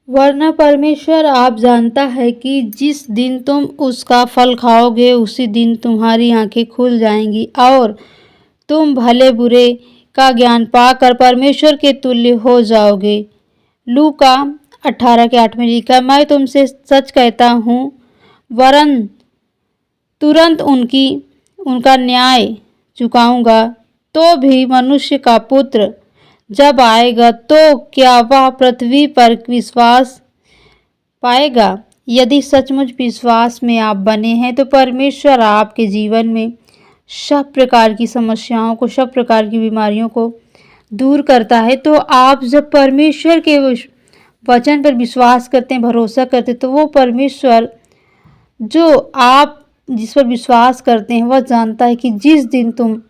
वरना परमेश्वर आप जानता है कि जिस दिन तुम उसका फल खाओगे उसी दिन तुम्हारी आंखें खुल जाएंगी और तुम भले बुरे का ज्ञान पाकर परमेश्वर के तुल्य हो जाओगे। लूका 18 के 8 में लिखा, मैं तुमसे सच कहता हूँ वरन तुरंत उनका न्याय चुकाऊंगा। तो भी मनुष्य का पुत्र जब आएगा तो क्या वह पृथ्वी पर विश्वास पाएगा? यदि सचमुच विश्वास में आप बने हैं तो परमेश्वर आपके जीवन में सब प्रकार की समस्याओं को, सब प्रकार की बीमारियों को दूर करता है। तो आप जब परमेश्वर के वचन पर विश्वास करते हैं, भरोसा करते हैं, तो वो परमेश्वर जो आप जिस पर विश्वास करते हैं वह जानता है कि जिस दिन तुम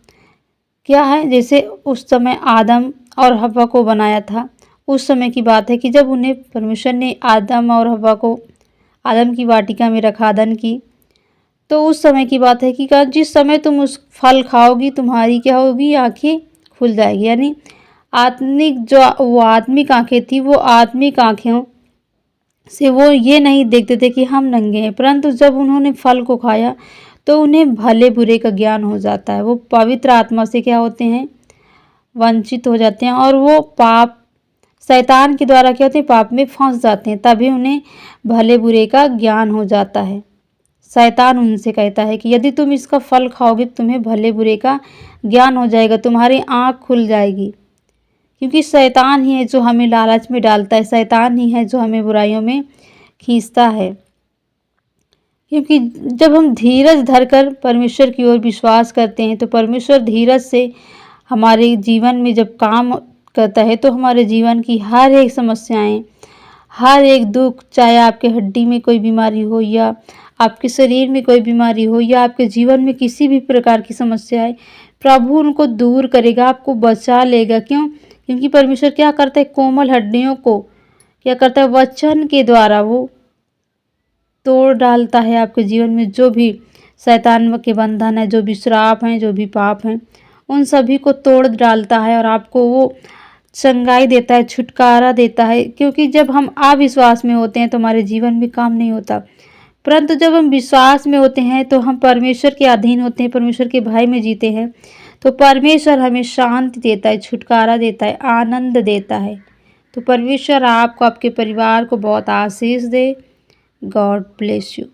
क्या है, जैसे उस समय आदम और हव्वा को बनाया था, उस समय की बात है कि जब उन्हें परमेश्वर ने आदम और हव्वा को आदम की वाटिका में रखा अदन की, तो उस समय की बात है कि जिस समय तुम उस फल खाओगी तुम्हारी क्या होगी, आंखें खुल जाएगी। यानी आत्मिक जो वो आत्मिक आंखें थी, वो आत्मिक आंखें से वो ये नहीं देखते थे कि हम नंगे हैं, परंतु जब उन्होंने फल को खाया तो उन्हें भले बुरे का ज्ञान हो जाता है। वो पवित्र आत्मा से क्या होते हैं, वंचित हो जाते हैं और वो पाप शैतान के द्वारा क्या होते हैं, पाप में फंस जाते हैं। तभी उन्हें भले बुरे का ज्ञान हो जाता है। शैतान उनसे कहता है कि यदि तुम इसका फल खाओगे तुम्हें भले बुरे का ज्ञान हो जाएगा, तुम्हारी आँख खुल जाएगी। क्योंकि शैतान ही है जो हमें लालच में डालता है, शैतान ही है जो हमें बुराइयों में खींचता है। क्योंकि जब हम धीरज धरकर परमेश्वर की ओर विश्वास करते हैं तो परमेश्वर धीरज से हमारे जीवन में जब काम करता है तो हमारे जीवन की हर एक समस्याएं, हर एक दुख, चाहे आपके हड्डी में कोई बीमारी हो या आपके शरीर में कोई बीमारी हो या आपके जीवन में किसी भी प्रकार की समस्या है, प्रभु उनको दूर करेगा, आपको बचा लेगा। क्यों? क्योंकि परमेश्वर क्या करता है, कोमल हड्डियों को क्या करता है, वचन के द्वारा वो तोड़ डालता है। आपके जीवन में जो भी शैतान के बंधन है, जो भी श्राप हैं, जो भी पाप हैं, उन सभी को तोड़ डालता है और आपको वो चंगाई देता है, छुटकारा देता है। क्योंकि जब हम अविश्वास में होते हैं तो हमारे जीवन में काम नहीं होता, परंतु जब हम विश्वास में होते हैं तो हम परमेश्वर के अधीन होते हैं, परमेश्वर के भय में जीते हैं, तो परमेश्वर हमें शांति देता है, छुटकारा देता है, आनंद देता है। तो परमेश्वर आपको, आपके परिवार को बहुत आशीष दे। God bless you.